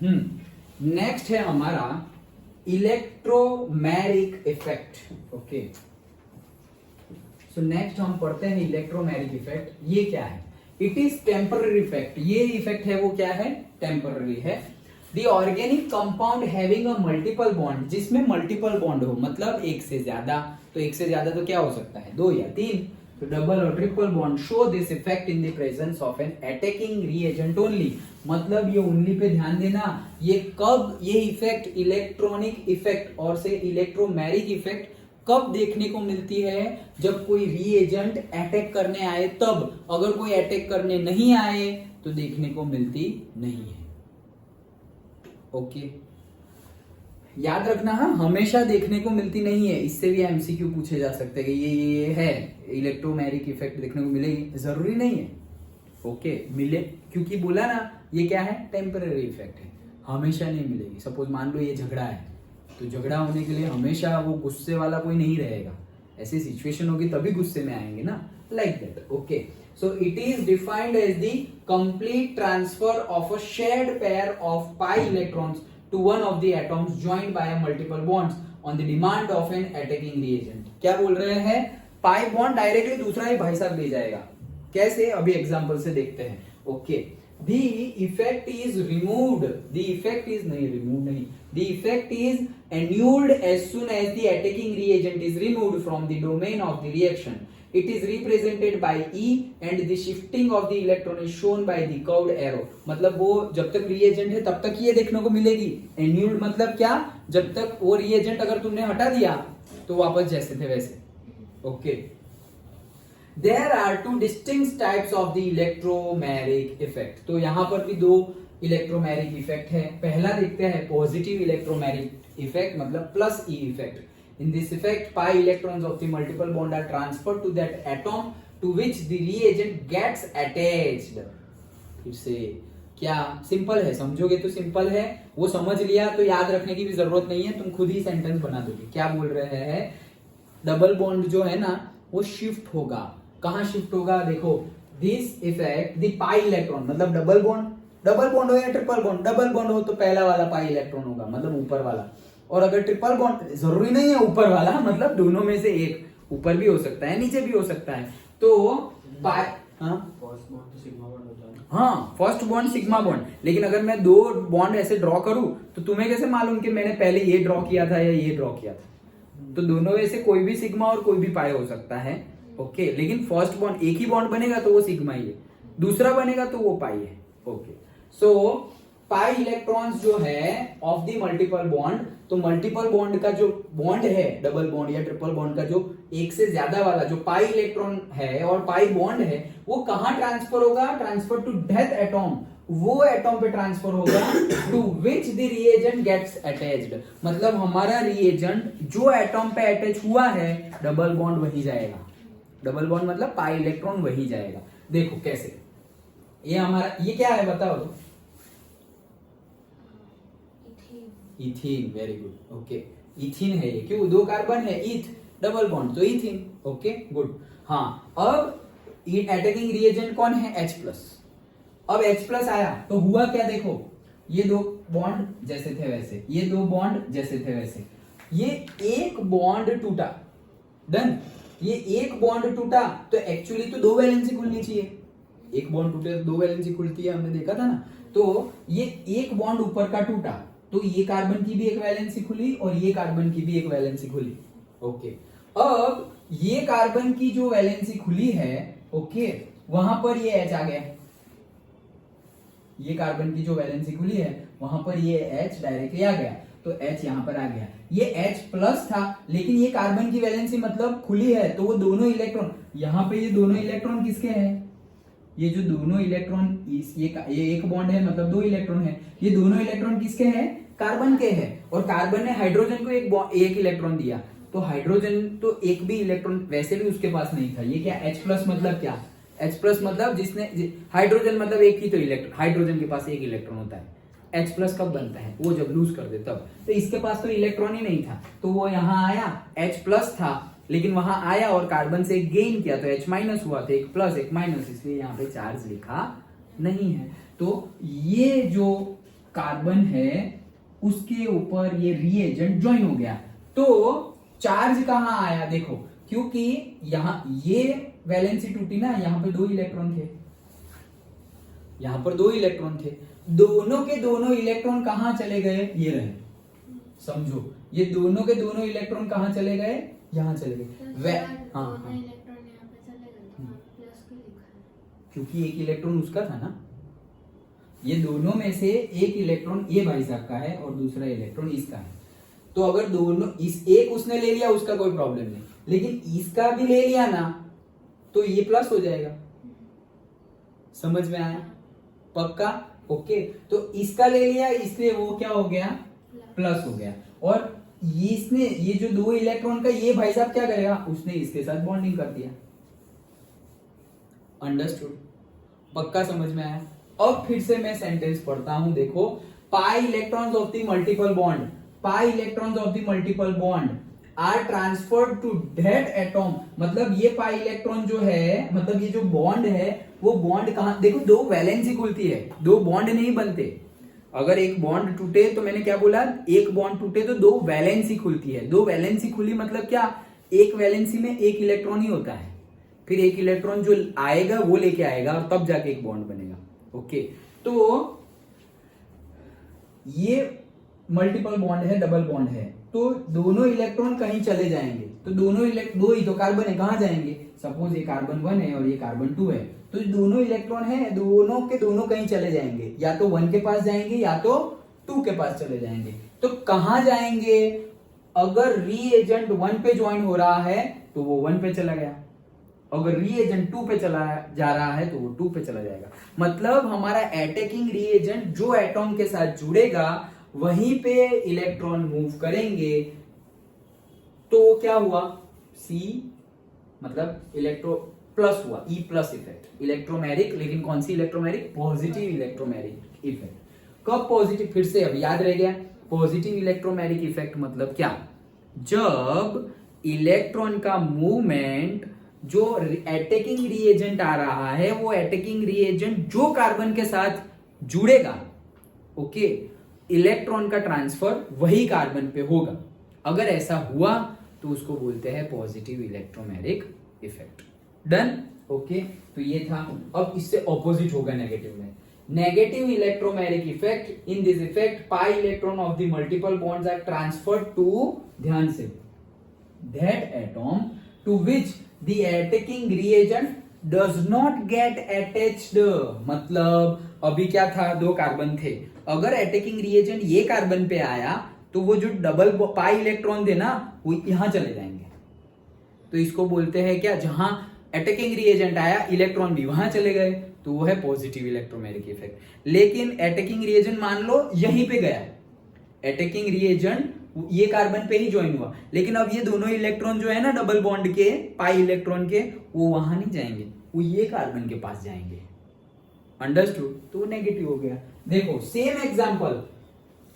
Next है हमारा electromeric effect. Okay, so next हम पढ़ते हैं इलेक्ट्रोमैरिक इफेक्ट। ये क्या है? It is temporary effect. ये इफेक्ट है वो क्या है? टेम्पररी है। The organic compound having a multiple bond, जिसमें मल्टीपल बॉन्ड हो, मतलब एक से ज्यादा। तो एक से ज्यादा तो क्या हो सकता है? 2 या 3। तो डबल और triple bond show this effect in the presence of an attacking reagent only. मतलब ये ओनली पे ध्यान देना। ये कब ये इफेक्ट, इलेक्ट्रॉनिक इफेक्ट और से इलेक्ट्रोमैरिक इफेक्ट कब देखने को मिलती है? जब कोई रिएजेंट अटैक करने आए तब। अगर कोई अटैक करने नहीं आए तो देखने को मिलती नहीं है। ओके, याद रखना, हाँ, हमेशा देखने को मिलती नहीं है। इससे भी एमसीक्यू पूछे जा सकते हैं कि ये है इलेक्ट्रोमैरिक इफेक्ट देखने को मिलेगी, जरूरी नहीं है। ओके, मिले, क्योंकि बोला ना ये क्या है? टेम्पररी इफेक्ट है, हमेशा नहीं मिलेगी। सपोज मान लो ये झगड़ा है, तो झगड़ा होने के लिए हमेशा वो गुस्से वाला कोई नहीं रहेगा। ऐसी सिचुएशन होगी तभी गुस्से में आएंगे ना, like that. Okay, so it is defined as the complete transfer of a shared pair of pi electrons to one of the atoms joined by a multiple bonds on the demand of an attacking reagent। क्या बोल रहे हैं? Pi bond directly दूसरा ही भाई साहब ले जाएगा। कैसे? अभी एग्जांपल से देखते हैं। Okay, the effect is removed, the effect is नहीं, removed नहीं, the effect is annulled as soon as the attacking reagent is removed from the domain of the reaction। It is represented by E and the shifting of the electron is shown by the curved arrow। मतलब वो जब तक reagent है तब तक ये देखने को मिलेगी। Annulled मतलब क्या? जब तक वो reagent अगर तुमने हटा दिया तो वापस जैसे थे वैसे। Okay, There are two distinct types of the electromagnetic effect। तो यहाँ पर भी 2 इलेक्ट्रोमैरिक इफेक्ट है। पहला देखते हैं पॉजिटिव इलेक्ट्रोमैरिक इफेक्ट, मतलब plus E effect. In this effect, pi electrons of the multiple bond are transferred to that atom to which the reagent gets attached। फिर से क्या? सिंपल है, समझोगे तो सिंपल है। वो समझ लिया तो याद रखने की भी जरूरत नहीं है, तुम खुद ही सेंटेंस बना दोगे। क्या बोल रहे हैं? डबल बॉन्ड जो है ना वो शिफ्ट होगा। कहाँ शिफ्ट होगा? देखो, this effect the pi electron, मतलब डबल बॉन्ड हो या ट्रिपल बॉन्ड। डबल बॉन्ड हो तो पहला वाला पाई इलेक्ट्रॉन होगा, मतलब ऊपर वाला। और अगर ट्रिपल बॉन्ड, जरूरी नहीं है ऊपर वाला, मतलब दोनों में से एक, ऊपर भी हो सकता है नीचे भी हो सकता है। तो पाई, फर्स्ट बॉन्ड तो सिग्मा बॉन्ड होता है। हाँ, फर्स्ट बॉन्ड सिग्मा बॉन्ड। लेकिन अगर मैं 2 बॉन्ड ऐसे ड्रॉ करूं तो तुम्हें कैसे मालूम कि मैंने पहले ये ड्रॉ किया था या ये ड्रॉ किया था? तो दोनों में से कोई भी सिग्मा और कोई भी पाई हो सकता है। ओके, लेकिन फर्स्ट बॉन्ड, एक ही बॉन्ड बनेगा तो वो सिग्मा ही है, दूसरा बनेगा तो वो पाई है। ओके, सो पाई इलेक्ट्रॉन्स जो है ऑफ द मल्टीपल बॉन्ड, तो मल्टीपल बॉन्ड का जो बॉन्ड है, डबल बॉन्ड या ट्रिपल बॉन्ड का जो एक से ज्यादा वाला जो पाई इलेक्ट्रॉन है और पाई बॉन्ड है, वो कहां ट्रांसफर होगा? Transfer to that atom. वो एटॉम पे ट्रांसफर होगा to which the reagent gets attached. मतलब हमारा रिएजेंट जो एटॉम पे अटैच हुआ है, डबल बॉन्ड वही जाएगा। डबल बॉन्ड मतलब पाई इलेक्ट्रॉन वही जाएगा। देखो कैसे, ये हमारा, ये क्या है बताओ तो? Ethene, very good. Okay, ethene है ये। क्यों? 2 कार्बन है, ईथ, डबल बॉन्ड तो इथीन। Okay, good. हाँ, अब अटैकिंग रिएजेंट कौन है? H+। अब H+ आया तो हुआ क्या? देखो, ये 2 बॉन्ड जैसे थे वैसे, ये 2 बॉन्ड जैसे थे वैसे, ये एक बॉन्ड टूटा, डन। ये एक बॉन्ड टूटा तो एक्चुअली तो 2 वैलेंसी खुलनी चाहिए। एक बॉन्ड टूटे तो 2 वैलेंसी खुलती है, हमने देखा था ना। तो ये एक बॉन्ड ऊपर का टूटा तो ये कार्बन की भी एक वैलेंसी खुली और ये कार्बन की भी एक वैलेंसी खुली। ओके, अब ये कार्बन की जो वैलेंसी खुली है, ओके, वहां पर ये H आ गया। ये कार्बन की जो वैलेंसी खुली है वहां पर ये H डायरेक्टली आ गया, तो H यहां पर आ गया। ये H+ था, लेकिन ये कार्बन की वैलेंसी मतलब खुली है, तो वो दोनों इलेक्ट्रॉन, यहां पे ये दोनों इलेक्ट्रॉन किसके हैं? ये जो दोनों इलेक्ट्रॉन, ये एक बॉन्ड है मतलब 2 इलेक्ट्रॉन है, ये दोनों इलेक्ट्रॉन किसके हैं? कार्बन के हैं। और कार्बन ने हाइड्रोजन को एक इलेक्ट्रॉन दिया, तो हाइड्रोजन तो एक भी इलेक्ट्रॉन वैसे भी उसके पास नहीं था। ये क्या? H+ मतलब क्या? H+ मतलब जिसने, हाइड्रोजन मतलब एक ही तो इलेक्ट्रॉन, हाइड्रोजन के पास एक इलेक्ट्रॉन होता है। H+ कब बनता है? वो जब लूज कर दे तब। तो इसके पास तो इलेक्ट्रॉन ही नहीं था, तो वो यहाँ आया, H+ था, लेकिन वहां आया और कार्बन से गेन किया तो H- हुआ, तो एक प्लस एक माइनस, इसलिए यहाँ पे चार्ज लिखा नहीं है। तो ये जो कार्बन है उसके ऊपर ये रीएजेंट ज्वाइन हो गया, तो चार्ज कहां आया देखो, क्योंकि यहां ये वैलेंसी टूटी ना, यहां पे 2 इलेक्ट्रॉन थे, यहां पर 2 इलेक्ट्रॉन थे, दोनों के दोनों इलेक्ट्रॉन कहां चले गए, ये रहे, समझो ये दोनों के दोनों इलेक्ट्रॉन कहां चले गए, यहां चले गए। हाँ, क्योंकि एक इलेक्ट्रॉन उसका था ना, ये दोनों में से एक इलेक्ट्रॉन ये भाई साहब का है और दूसरा इलेक्ट्रॉन इसका है, तो अगर दोनों इस एक उसने ले लिया उसका कोई प्रॉब्लम नहीं, लेकिन इसका भी ले लिया ना तो ये प्लस हो जाएगा, समझ में आया, पक्का, ओके। तो इसका ले लिया इसलिए वो क्या हो गया, प्लस हो गया, और इसने ये जो 2 इलेक्ट्रॉन का ये भाई साहब क्या करेगा, उसने इसके साथ बॉन्डिंग कर दिया, अंडरस्टूड, पक्का समझ में आया। अब फिर से मैं सेंटेंस पढ़ता हूं, देखो, pi electrons of the multiple bond, pi electrons of the multiple bond are transferred to that atom, मतलब ये पाई इलेक्ट्रॉन जो है, मतलब ये जो बॉन्ड है वो बॉन्ड कहां, देखो 2 वैलेंसी खुलती है, 2 बॉन्ड नहीं बनते, अगर एक बॉन्ड टूटे तो मैंने क्या बोला, एक बॉन्ड टूटे तो 2 वैलेंसी खुलती है, 2 वैलेंसी खुली मतलब क्या, एक वैलेंसी में एक इलेक्ट्रॉन ही होता है, फिर एक इलेक्ट्रॉन जो आएगा वो लेके आएगा और तब जाके एक बॉन्ड बनेगा, ओके। तो ये मल्टीपल बॉन्ड है, डबल बॉन्ड है, तो दोनों इलेक्ट्रॉन कहीं चले जाएंगे, तो दोनों दो ही तो कार्बन है, कहां जाएंगे, सपोज ये कार्बन 1 है और ये कार्बन 2 है, तो दोनों इलेक्ट्रॉन है, दोनों के दोनों कहीं चले जाएंगे, या तो 1 के पास जाएंगे या तो 2 के पास चले जाएंगे, तो कहां जाएंगे, अगर रीएजेंट 1 पे ज्वाइन हो रहा है तो वो 1 पे चला गया, अगर रीएजेंट 2 पे चला जा रहा है तो वो 2 पे चला जाएगा, मतलब हमारा अटैकिंग रीएजेंट जो एटॉम के साथ जुड़ेगा वहीं पे इलेक्ट्रॉन मूव करेंगे, तो क्या हुआ, सी मतलब इलेक्ट्रो प्लस हुआ, ई प्लस इफेक्ट, इलेक्ट्रोमैरिक, लेकिन कौन सी इलेक्ट्रोमैरिक, पॉजिटिव इलेक्ट्रोमैरिक इफेक्ट, कब पॉजिटिव, फिर से अब याद रह गया, पॉजिटिव इलेक्ट्रोमैरिक इफेक्ट मतलब क्या, जब इलेक्ट्रॉन का मूवमेंट जो अटैकिंग रिएजेंट आ रहा है वो अटैकिंग रिएजेंट जो कार्बन के साथ जुड़ेगा, ओके, इलेक्ट्रॉन का ट्रांसफर वही कार्बन पे होगा, अगर ऐसा हुआ तो उसको बोलते हैं positive electromeric effect, done, okay. तो ये था, अब इससे ऑपोजिट होगा नेगेटिव में, negative electromeric effect, in this effect pi electron of the multiple bonds are transferred to, ध्यान से, that atom to which the attacking reagent does not get attached, मतलब अभी क्या था, 2 कार्बन थे, अगर अटैकिंग रिएजेंट ये कार्बन पे आया तो वो जो डबल पाई इलेक्ट्रॉन थे ना वो यहां चले जाएंगे, तो इसको बोलते हैं क्या, जहां अटैकिंग रिएजेंट आया इलेक्ट्रॉन भी वहां चले गए, तो वो है पॉजिटिव इलेक्ट्रोमैरिक इफेक्ट। लेकिन अटैकिंग रिएजेंट मान लो यहीं पे गया, अटैकिंग रिएजेंट ये कार्बन पे ही ज्वाइन हुआ, लेकिन अब ये दोनों इलेक्ट्रॉन जो है ना डबल बॉन्ड के पाई इलेक्ट्रॉन के, वो वहां नहीं जाएंगे, वो ये कार्बन के पास जाएंगे, अंडरस्टूड, तो नेगेटिव हो गया। देखो same example,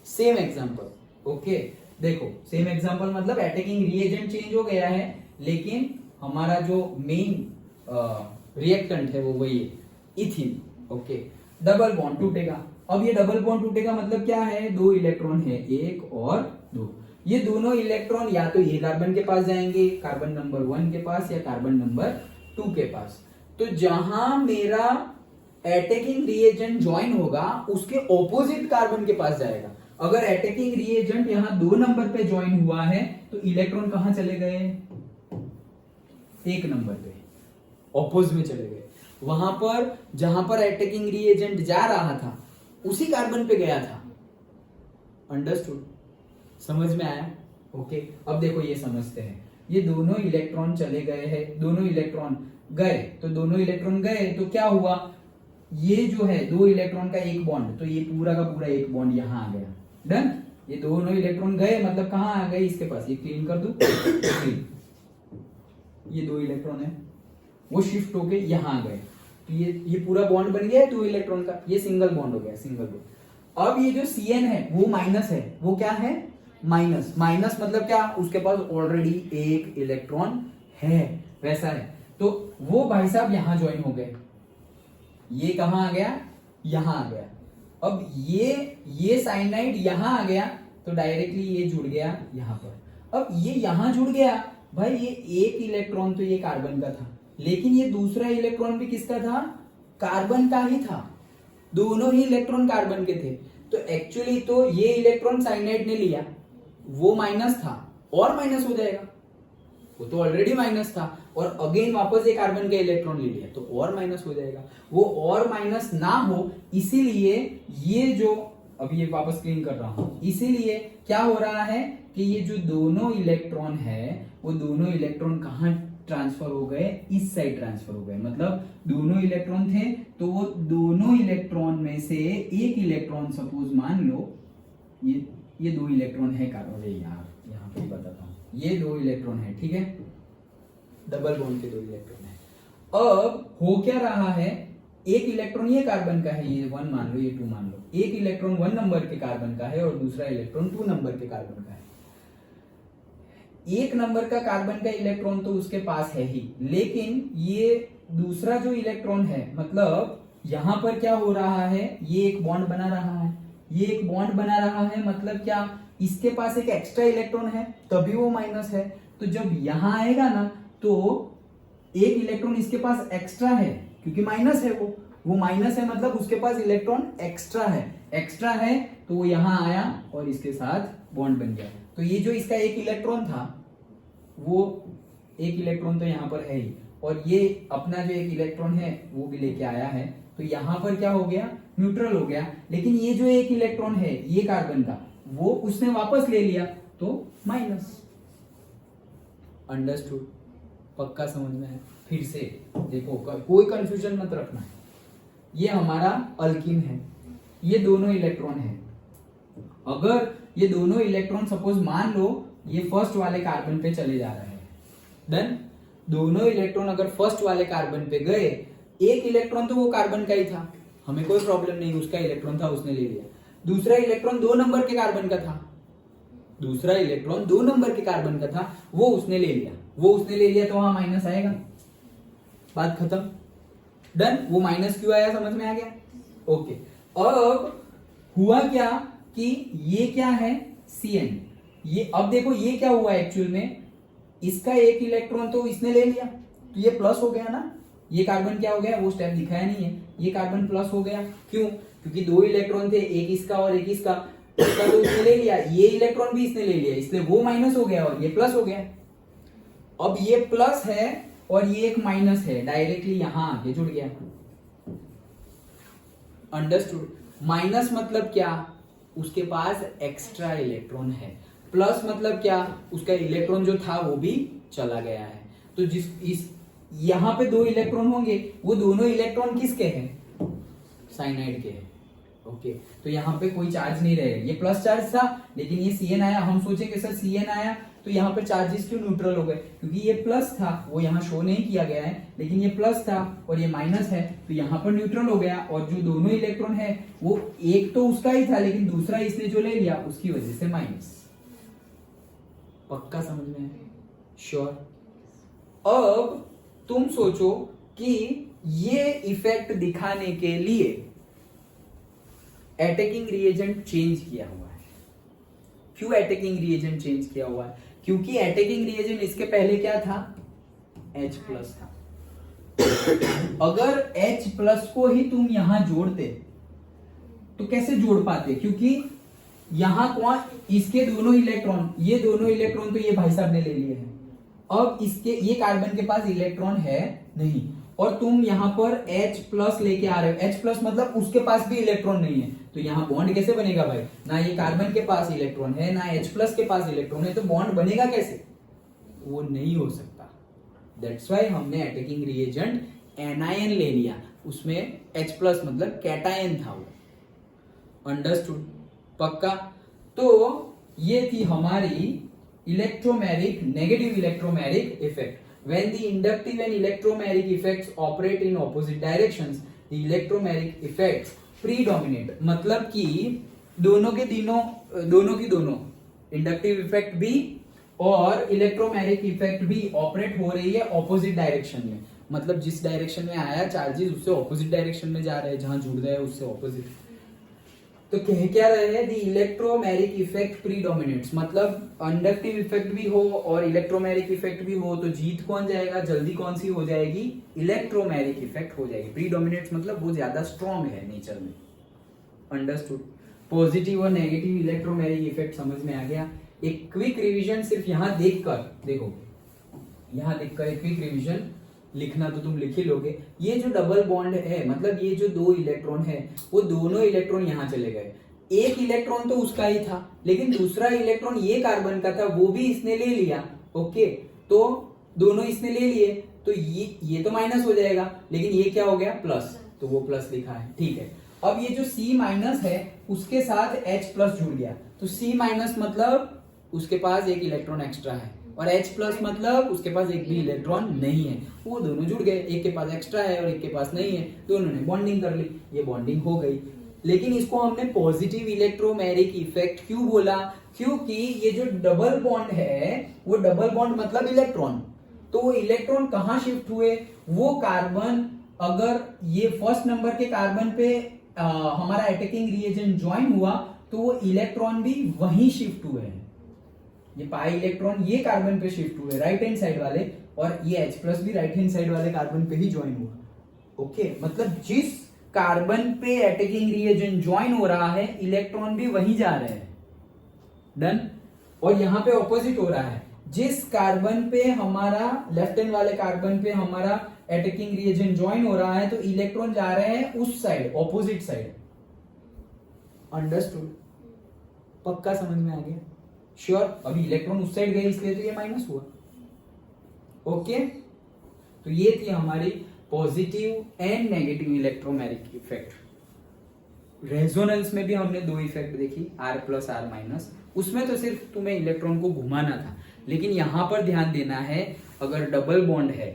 same example, okay, देखो सेम एग्जांपल मतलब अटैकिंग रिएजेंट चेंज हो गया है, लेकिन हमारा जो मेन रिएक्टेंट है वो वही है, इथीन, ओके, डबल बॉन्ड टूटेगा, अब ये डबल बॉन्ड टूटेगा मतलब क्या है, 2 इलेक्ट्रॉन है, 1 और 2, ये दोनों इलेक्ट्रॉन या तो ये कार्बन के पास जाएंगे, कार्बन नंबर 1 के पास, या कार्बन नंबर 2 के पास, तो जहां मेरा अटैकिंग रिएजेंट ज्वाइन होगा उसके ऑपोजिट कार्बन के पास जाएगा, अगर अटैकिंग रिएजेंट यहां 2 नंबर पे ज्वाइन हुआ है तो इलेक्ट्रॉन कहां चले गए, 1 नंबर पे, ऑपोजिट में चले गए, वहां पर जहां पर अटैकिंग रिएजेंट जा रहा था उसी कार्बन पे गया था, अंडरस्टूड, समझ में आया, ओके। अब देखो ये समझते हैं, ये दोनों इलेक्ट्रॉन चले गए हैं, दोनों इलेक्ट्रॉन गए, तो दोनों इलेक्ट्रॉन गए तो क्या हुआ, ये जो है 2 इलेक्ट्रॉन का एक बॉन्ड, तो ये पूरा का पूरा एक बॉन्ड यहां आ गया, डन, ये दोनों इलेक्ट्रॉन गए मतलब कहां आ गए, इसके पास, ये क्लीन कर दो, ये 2 इलेक्ट्रॉन है वो शिफ्ट होके यहां आ गए, तो ये पूरा बॉन्ड बन गया है 2 इलेक्ट्रॉन का, ये सिंगल बॉन्ड हो गया, सिंगल बॉन्ड। अब ये जो Cn है वो माइनस है, वो क्या है, माइनस, माइनस मतलब क्या, उसके पास ऑलरेडी 1 इलेक्ट्रॉन है, वैसा है, तो वो भाई साहब यहां ज्वाइन हो गए, ये कहां आ गया, यहां आ गया, अब ये साइनाइड यहां आ गया तो डायरेक्टली ये जुड़ गया यहां पर। अब ये यहां जुड़ गया भाई, ये एक इलेक्ट्रॉन तो ये कार्बन का था, लेकिन ये दूसरा इलेक्ट्रॉन भी किसका था? कार्बन का ही था। दोनों ही इलेक्ट्रॉन कार्बन के थे। तो एक्चुअली तो ये इलेक्ट्रॉन साइनाइड ने लिया, वो माइनस था और माइनस हो जाएगा, वो तो ऑलरेडी माइनस था, और अगेन वापस ये कार्बन का इलेक्ट्रॉन ले लिया तो और माइनस हो जाएगा। वो और माइनस ना हो इसीलिए ये जो अभी ये वापस क्लीन कर रहा हूं, इसीलिए क्या हो रहा है कि ये जो दोनों इलेक्ट्रॉन है वो दोनों इलेक्ट्रॉन कहां ट्रांसफर हो गए? इस साइड ट्रांसफर हो गए। मतलब दोनों इलेक्ट्रॉन थे तो वो दोनों इलेक्ट्रॉन में से एक इलेक्ट्रॉन, सपोज मान लो ये दो इलेक्ट्रॉन है कार्बन, यार यहाँ पे बताता हूँ, ये दो इलेक्ट्रॉन है, ठीक है, डबल बॉन्ड के दो इलेक्ट्रॉन है। अब हो क्या रहा है, एक इलेक्ट्रॉन ये कार्बन का है, ये 1 मान लो, ये 2 मान लो, एक इलेक्ट्रॉन 1 नंबर के कार्बन का है और दूसरा इलेक्ट्रॉन 2 नंबर के कार्बन का है। एक नंबर का कार्बन का इलेक्ट्रॉन तो उसके पास है ही, लेकिन ये दूसरा जो इलेक्ट्रॉन है, मतलब यहां पर क्या हो रहा है, ये एक बॉन्ड बना रहा है, ये एक बॉन्ड बना रहा है, मतलब क्या, इसके पास एक एक्स्ट्रा इलेक्ट्रॉन है तभी वो माइनस है। तो जब यहां आएगा ना तो एक इलेक्ट्रॉन इसके पास एक्स्ट्रा है, क्योंकि माइनस है, वो माइनस है, मतलब उसके पास इलेक्ट्रॉन एक्स्ट्रा है तो वो यहां आया और इसके साथ बॉन्ड बन गया। तो ये जो इसका एक इलेक्ट्रॉन था, वो एक इलेक्ट्रॉन तो यहां पर है ही, और ये अपना जो एक इलेक्ट्रॉन है वो भी लेके आया है, तो यहां पर क्या हो गया, न्यूट्रल हो गया। लेकिन ये जो एक इलेक्ट्रॉन है ये कार्बन का, वो उसने वापस ले लिया तो माइनस। अंडरस्टूड? पक्का समझ में है? फिर से देखो, कोई कंफ्यूजन मत रखना। ये हमारा अल्कीन है, ये दोनों इलेक्ट्रॉन है। अगर ये दोनों इलेक्ट्रॉन सपोज मान लो ये फर्स्ट वाले कार्बन पे चले जा रहे हैं, देन दोनों इलेक्ट्रॉन अगर फर्स्ट वाले कार्बन पे गए, एक इलेक्ट्रॉन तो वो कार्बन का ही था, हमें कोई प्रॉब्लम नहीं, उसका इलेक्ट्रॉन था, उसने ले लिया। दूसरा इलेक्ट्रॉन 2 नंबर के कार्बन का था, दूसरा इलेक्ट्रॉन 2 नंबर के कार्बन का था, वो उसने ले लिया, तो वहां माइनस आएगा, बात खत्म, डन। वो माइनस क्यों आया समझ में आ गया? ओके। अब हुआ क्या कि ये क्या है, Cn। ये अब देखो ये क्या हुआ एक्चुअल में, इसका एक इलेक्ट्रॉन तो इसने ले लिया तो ये प्लस हो गया ना, ये कार्बन क्या हो गया, वो स्टेप दिखाया नहीं है, ये कार्बन प्लस हो गया। क्यों? क्योंकि 2 इलेक्ट्रॉन थे, एक इसका और एक इसका तो इसने ले लिया, ये इलेक्ट्रॉन भी इसने ले लिया, इसलिए वो माइनस हो गया और ये प्लस हो गया। अब ये प्लस है और ये एक माइनस है, डायरेक्टली यहां आके जुड़ गया। अंडरस्टूड? माइनस मतलब क्या, उसके पास एक्स्ट्रा इलेक्ट्रॉन है, प्लस मतलब क्या, उसका इलेक्ट्रॉन जो था वो भी चला गया है। तो यहां पे 2 इलेक्ट्रॉन होंगे, वो दोनों इलेक्ट्रॉन किसके हैं, साइनाइड के हैं। ओके, तो यहाँ पे कोई चार्ज नहीं रहेगा, ये प्लस चार्ज था लेकिन ये Cn आया, हम सोचेंगे सर Cn आया तो यहाँ पे चार्जेस क्यों न्यूट्रल हो गए, क्योंकि ये प्लस था, वो यहाँ शो नहीं किया गया है, लेकिन ये प्लस था और ये माइनस है तो यहाँ पर न्यूट्रल हो गया। और जो दोनों इलेक्ट्रॉन है वो एक तो उसका ही था लेकिन दूसरा इसने जो ले लिया उसकी वजह से माइनस। पक्का समझ में है? श्योर? अब तुम सोचो कि ये इफेक्ट दिखाने के लिए अटैकिंग रिएजेंट चेंज किया हुआ है। क्यों अटैकिंग रिएजेंट चेंज किया हुआ है? क्योंकि अटैकिंग रिएजेंट इसके पहले क्या था, H प्लस था। अगर H प्लस को ही तुम यहां जोड़ते तो कैसे जोड़ पाते, क्योंकि यहां कौन, इसके दोनों इलेक्ट्रॉन, ये दोनों इलेक्ट्रॉन तो ये भाई साहब ने ले लिए हैं। अब इसके ये कार्बन के पास इलेक्ट्रॉन है नहीं, और तुम यहां पर H प्लस लेके आ रहे हो, H प्लस मतलब उसके पास भी इलेक्ट्रॉन नहीं है, तो यहां बॉन्ड कैसे बनेगा भाई? ना ये कार्बन के पास इलेक्ट्रॉन है ना H प्लस के पास इलेक्ट्रॉन है, तो बॉन्ड बनेगा कैसे? वो नहीं हो सकता। दैट्स वाई हमने अटैकिंग रिएजेंट एनायन ले लिया, उसमें H प्लस मतलब कैटायन था वो। अंडरस्टूड? पक्का? तो ये थी हमारी electromeric, negative electromeric effect. When the inductive and electromeric effects operate in opposite directions, the electromeric effects predominate। मतलब कि दोनों की दोनों इंडक्टिव इफेक्ट भी और इलेक्ट्रोमेरिक इफेक्ट भी ऑपरेट हो रही है ऑपोजिट डायरेक्शन में। मतलब जिस डायरेक्शन में आया चार्जेस उससे ऑपोजिट डायरेक्शन में जा रहे हैं, जहां जुड़ रहे हैं उससे ऑपोजिट। तो कह क्या रहे हैं, द इलेक्ट्रोमैरिक इफेक्ट प्रीडोमिनेट्स, मतलब इंडक्टिव इफेक्ट भी हो और इलेक्ट्रोमैरिक इफेक्ट भी हो तो जीत कौन जाएगा, जल्दी कौन सी हो जाएगी, इलेक्ट्रोमैरिक इफेक्ट हो जाएगी। प्रीडोमिनेट्स मतलब वो ज्यादा स्ट्रॉन्ग है नेचर में। अंडरस्टूड। पॉजिटिव और नेगेटिव इलेक्ट्रोमैरिक इफेक्ट समझ में आ गया। एक क्विक रिवीजन सिर्फ यहां देखकर देखो, यहां देखकर एक क्विक रिवीजन लिखना तो तुम लिख ही लोगे। ये जो डबल बॉन्ड है, मतलब ये जो दो इलेक्ट्रॉन है, वो दोनों इलेक्ट्रॉन यहां चले गए। एक इलेक्ट्रॉन तो उसका ही था, लेकिन दूसरा इलेक्ट्रॉन ये कार्बन का था, वो भी इसने ले लिया। ओके, तो दोनों इसने ले लिए, तो ये तो माइनस हो जाएगा, लेकिन ये क्या हो गया, प्लस, तो वो प्लस लिखा है। ठीक है, अब ये जो C माइनस है उसके साथ H प्लस जुड़ गया, तो C माइनस मतलब उसके पास एक इलेक्ट्रॉन एक्स्ट्रा है, और H प्लस मतलब उसके पास एक भी इलेक्ट्रॉन नहीं है। वो दोनों जुड़ गए, एक के पास एक्स्ट्रा है और एक के पास नहीं है, दोनों ने बॉन्डिंग कर ली, ये बॉन्डिंग हो गई। लेकिन इसको हमने पॉजिटिव इलेक्ट्रोमैरिक इफेक्ट क्यों बोला, क्योंकि ये जो डबल बॉन्ड है, वो डबल बॉन्ड मतलब इलेक्ट्रॉन, तो वो इलेक्ट्रॉन कहां शिफ्ट हुए, वो कार्बन, अगर ये फर्स्ट नंबर के कार्बन पे हमारा अटैकिंग रिएजेंट ज्वाइन हुआ तो वो इलेक्ट्रॉन भी वहीं शिफ्ट हुए हैं। ये पाई इलेक्ट्रॉन ये कार्बन पे शिफ्ट हुए राइट हैंड साइड वाले, और ये H प्लस भी राइट हैंड साइड वाले कार्बन पे ही ज्वाइन हुआ। ओके, मतलब जिस कार्बन पे अटैकिंग रिएजेंट ज्वाइन हो रहा है, इलेक्ट्रॉन भी वहीं जा रहे हैं। डन। और यहां पे ऑपोजिट हो रहा है, जिस कार्बन पे हमारा लेफ्ट हैंड वाले कार्बन पे हमारा अटैकिंग रिएजेंट ज्वाइन हो रहा है, तो इलेक्ट्रॉन जा रहे हैं उस साइड, ऑपोजिट साइड। अंडरस्टूड, पक्का समझ में आ गया, श्योर। अभी इलेक्ट्रॉन उस साइड गए इसलिए तो ये माइनस हुआ। ओके, तो ये थी हमारी positive and negative electromeric effect. Resonance में भी हमने दो इफेक्ट देखी, R प्लस R माइनस, उसमें तो सिर्फ तुम्हें इलेक्ट्रॉन को घुमाना था, लेकिन यहां पर ध्यान देना है, अगर डबल बॉन्ड है,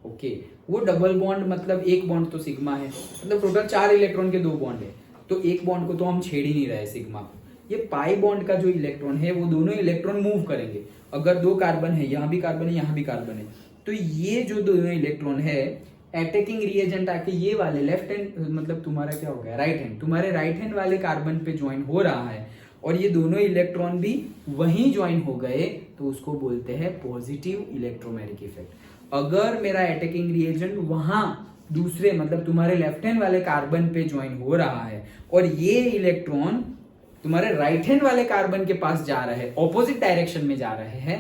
ओके, वो डबल बॉन्ड मतलब एक बॉन्ड तो सिग्मा है, मतलब टोटल 4 इलेक्ट्रॉन के 2 बॉन्ड है, तो एक बॉन्ड को तो हम छेड़ ही नहीं रहे सिग्मा को। ये पाई बॉन्ड का जो इलेक्ट्रॉन है, वो दोनों इलेक्ट्रॉन मूव करेंगे। अगर 2 कार्बन है, यहां भी कार्बन है, यहां भी कार्बन है, तो ये जो दोनों इलेक्ट्रॉन है, अटैकिंग रिएजेंट आके ये वाले लेफ्ट हैंड, मतलब तुम्हारा क्या हो गया, राइट हैंड, तुम्हारे राइट हैंड वाले कार्बन पे ज्वाइन हो रहा है, और ये दोनों इलेक्ट्रॉन भी वहीं ज्वाइन हो गए, तो उसको बोलते हैं पॉजिटिव इलेक्ट्रोमैरिक इफेक्ट। अगर मेरा अटैकिंग रिएजेंट वहां दूसरे, मतलब तुम्हारे लेफ्ट हैंड वाले कार्बन पे ज्वाइन हो रहा है, और ये इलेक्ट्रॉन तुम्हारे राइट हैंड वाले कार्बन के पास जा रहे हैं, ऑपोजिट डायरेक्शन में जा रहे हैं,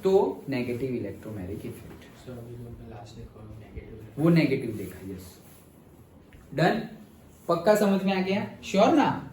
तो नेगेटिव इलेक्ट्रोमैरिक इफेक्ट। वो नेगेटिव देखा, यस। डन, पक्का समझ में आ गया, श्योर ना।